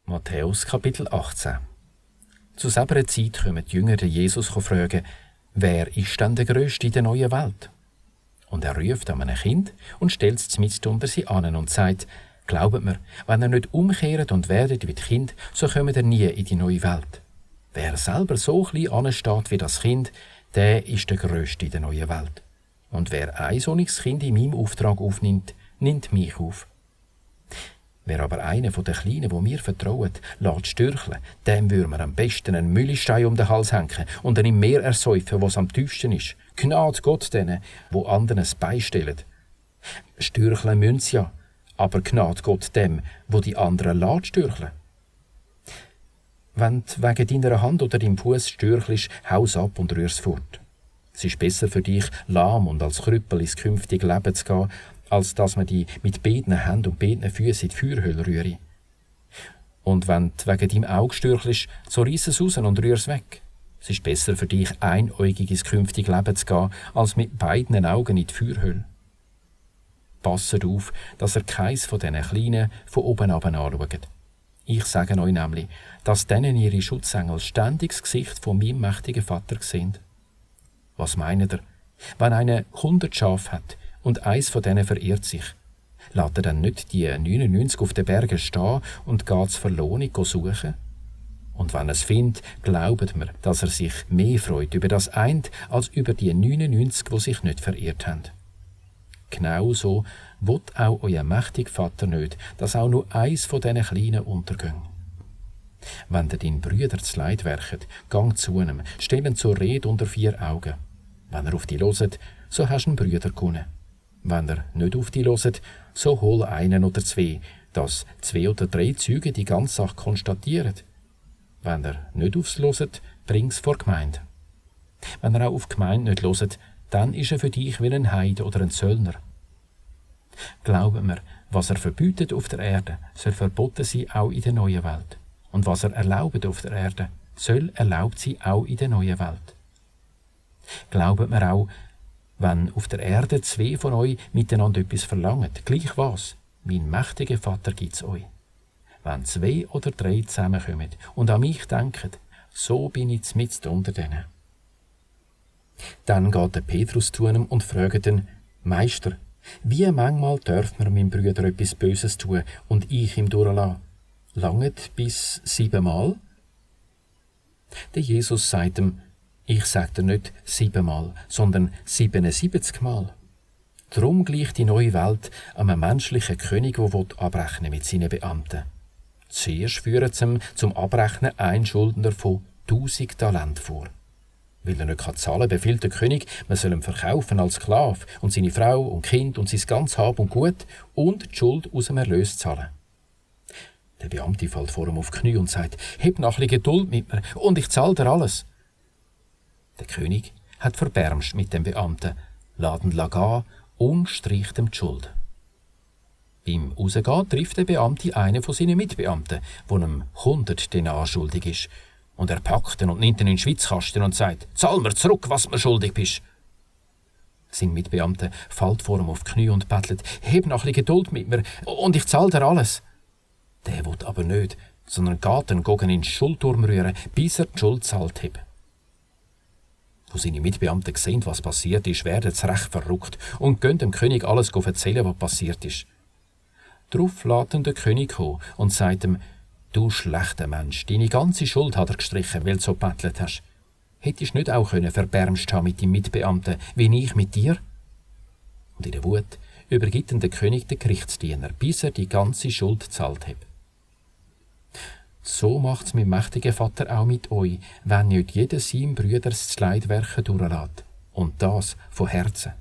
Matthäus Kapitel 18. Zu selber Zeit kommen die Jünger Jesus fragen, wer ist denn der Größte in der neuen Welt? Und er ruft an ein Kind und stellt es mitten unter sie an und sagt, glaubt mir, wenn ihr nicht umkehrt und werdet wie die Kind, so kommt ihr nie in die neue Welt. Wer selber so klein ansteht wie das Kind, der ist der Größte in der neuen Welt. Und wer ein solches Kind in meinem Auftrag aufnimmt, nimmt mich auf. Wer aber einen von den Kleinen, die mir vertrauen, lässt stürcheln, dem würde man am besten einen Mühlstein um den Hals hängen und dann im Meer ersäufen, was am tiefsten ist. Gnade Gott denen, die anderen es beistellen. Stürcheln müssen sie ja, aber Gnade Gott dem, wo die anderen lässt stürcheln. Wenn du wegen deiner Hand oder deinem Fuß stürchelst, hau's ab und rühr's fort. Es ist besser für dich, lahm und als Krüppel ins künftige Leben zu gehen, als dass man die mit beiden Händen und beiden Füßen in die Feuerhöhle rühre. Und wenn du wegen deinem Auge stürchelst, so reiss es raus und rühr es weg. Es ist besser für dich, einäugig ins künftige Leben zu gehen, als mit beiden Augen in die Feuerhöhle. Passet auf, dass ihr keins von diesen Kleinen von oben ab anschaut. Ich sage euch nämlich, dass denen ihre Schutzengel ständig das Gesicht von meinem mächtigen Vater sehen. Was meint ihr? Wenn einer 100 Schafe hat und eins von denen verirrt sich, lässt er dann nicht die 99 auf den Bergen stehen und geht zur Verlohnung suchen? Und wenn er es findet, glaubt mir, dass er sich mehr freut über das eine als über die 99, die sich nicht verirrt haben. Genau so will auch euer mächtiger Vater nicht, dass auch nur eins von diesen Kleinen untergeht. Wenn ihr deinen Brüdern zu Leid werket, gang zu ihm, stell ihn zur Rede unter 4 Augen. Wenn er auf dich hört, so hast du einen Brüder gewonnen. Wenn er nicht auf dich hört, so hol einen oder 2, dass 2 oder 3 Zeugen die ganze Sache konstatieren. Wenn er nicht aufs hört, bring's vor die Gemeinde. Wenn er auch auf die Gemeinde nicht hört, dann ist er für dich wie ein Heide oder ein Zöllner. Glaubt mir, was er verbietet auf der Erde, soll verboten sein auch in der neuen Welt. Und was er erlaubt auf der Erde, soll erlaubt sein auch in der neuen Welt. Glaubt mir auch, wenn auf der Erde 2 von euch miteinander etwas verlangen, gleich was, mein mächtiger Vater gibt's euch. Wenn 2 oder 3 zusammenkommen und an mich denken, so bin ich mitten unter denen. Dann geht der Petrus zu ihm und fragt ihn, Meister, wie manchmal darf man meinem Bruder etwas Böses tun und ich ihm durchlassen? Langet bis 7 Mal? Der Jesus sagt ihm, ich sage dir nicht 7 Mal, sondern 77 Mal. Drum gleicht die neue Welt einem menschlichen König, der abrechnen mit seinen Beamten. Zuerst führen sie ihm zum Abrechnen einen Schuldner von 1000 Talent vor. Weil er nicht zahlen kann, befiehlt der König, man soll ihn verkaufen als Sklave und seine Frau und Kind und sein ganzes Hab und Gut und die Schuld aus dem Erlös zahlen. Der Beamte fällt vor ihm auf die Knie und sagt, «Hab noch ein bisschen Geduld mit mir und ich zahle dir alles.» Der König hat verbärmst mit dem Beamten, lässt ihn gehen und streicht ihm die Schuld. Beim Rausgehen trifft der Beamte einen von seinen Mitbeamten, der ihm 100 Denar schuldig ist. Und er packt ihn und nimmt ihn in den Schwitzkasten und sagt, «Zahl mir zurück, was du mir schuldig bist.» Sein Mitbeamte fällt vor ihm auf die Knie und bettelt, «Hab noch ein bisschen Geduld mit mir und ich zahle dir alles.» Der will aber nicht, sondern geht ihn gegen in den Schuldturm rühren, bis er die Schuld zahlt hat. Wo seine Mitbeamten sehen, was passiert ist, werden sie recht verrückt und gehen dem König alles erzählen, was passiert ist. Darauf lässt ihn der König kommen und sagt ihm, «Du schlechter Mensch, deine ganze Schuld hat er gestrichen, weil du so gebettelt hast. Hättest du nicht auch verbärmst haben mit deinem Mitbeamten, wie ich mit dir?» Und in der Wut übergibt ihn der König den Gerichtsdiener, bis er die ganze Schuld gezahlt hat. So macht's mein mächtiger Vater auch mit euch, wenn nicht jeder seinem Brüder das Leidwerken durchlässt. Und das von Herzen.